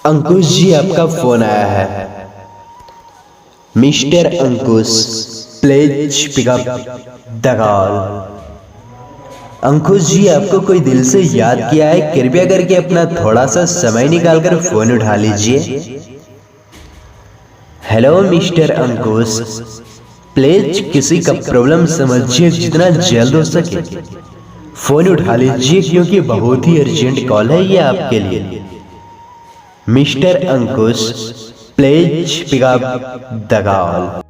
अंकुश जी, आपका फोन आया है। Mister Ankush, please pick up the call. Ankush ji, आपको कोई दिल से याद किया है? कृपया करके अपना थोड़ा सा समय निकालकर फोन उठा लीजिए। हेलो मिस्टर अंकुश, प्लीज किसी का प्रॉब्लम समझिए, जितना जल्द हो सके फोन उठा लीजिए, क्योंकि बहुत ही अर्जेंट कॉल है ये आपके लिए। Mister Ankush, please pick up the call.